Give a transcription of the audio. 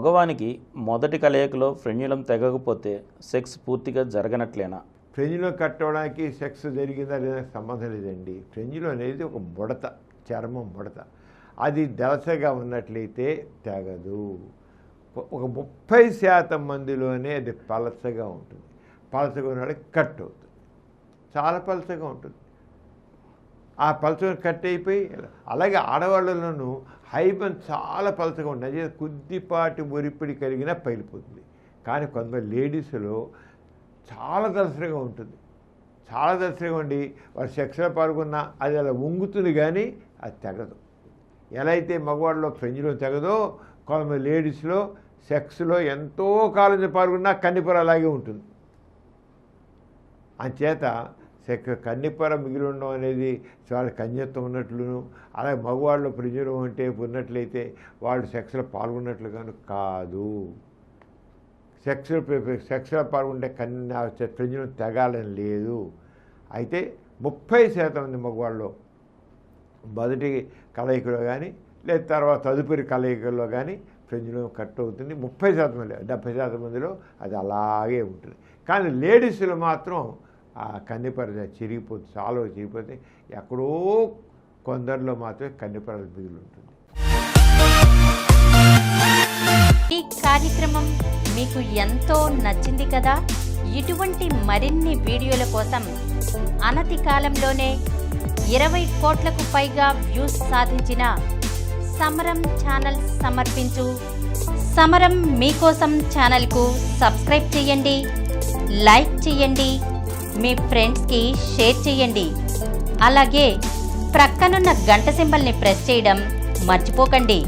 మగవానికి మొదటి కలయికలో frenulum తెగకపోతే sex పూర్తిగా జరగనట్లేనా? ఫ్రెంజ్లో కట్టడానికి సెక్స్ జరిగిందా లేదా సంబంధం లేదండి. ఫ్రెంజ్లో అనేది ఒక ముడత, చర్మం ముడత. అది దలసగా ఉన్నట్లయితే తెగదు. ఒక 30% మందిలోనే అది పలసగా ఉంటుంది. పలసగా ఉన్నవాడికి కట్ అవుతుంది, చాలా పలసగా ఉంటుంది. ఆ పలసగా కట్ అయిపోయి, అలాగే ఆడవాళ్ళలోనూ హైబన్ చాలా పలసగా ఉంటుంది. అదే కొద్దిపాటి ఒరిపిడి కలిగినా పైలిపోతుంది. కానీ కొంతమంది లేడీస్లో చాలా దలసరిగా ఉంటుంది. చాలా దలసరిగా ఉండి వారు సెక్స్లో పాల్గొన్నా అది అలా వంగుతుంది, కానీ అది తెగదు. ఎలా అయితే మగవాళ్ళలో ఫ్రెంజ్లో తెగదో, కొంతమంది లేడీస్లో సెక్స్లో ఎంతో కాలం పాల్గొన్నా కన్నిపొర అలాగే ఉంటుంది. అంచేత కన్నిపొర మిగిలి ఉండడం అనేది చాలా కన్యత్వం ఉన్నట్లును, అలాగే మగవాళ్ళు ఫ్రెంజ్లో ఉంటే ఉన్నట్లయితే వాళ్ళు సెక్స్లో పాల్గొన్నట్లుగాను కాదు. సెక్స్లో పాల్గొంటే ఫ్రెంజ్లో తెగాలని లేదు. అయితే 30% మంది మగవాళ్ళు మొదటి కలయికలో కానీ లేదా తర్వాత తదుపరి కలయికల్లో కానీ ఫ్రెంజ్లో కట్ అవుతుంది. 30% మంది, 70% మందిలో అది అలాగే ఉంటుంది. కానీ లేడీస్లో మాత్రం ఆ కన్నిపొర చిరిగిపోతుంది, చాలా చిరిగిపోతే ఎక్కడో కొందరిలో మాత్రమే కన్నిపొర మిగిలి ఉంటుంది. ఈ కార్యక్రమం మీకు ఎంతో నచ్చింది కదా. ఇటువంటి మరిన్ని వీడియోల కోసం అనతి కాలంలోనే 20 కోట్లకు పైగా వ్యూస్ సాధించిన సమరం ఛానల్ సమర్పించు సమరం మీకోసం ఛానల్కు సబ్స్క్రైబ్ చేయండి, లైక్ చేయండి, మీ ఫ్రెండ్స్కి షేర్ చేయండి. అలాగే ప్రక్కనున్న గంట సింబల్ని ప్రెస్ చేయడం మర్చిపోకండి.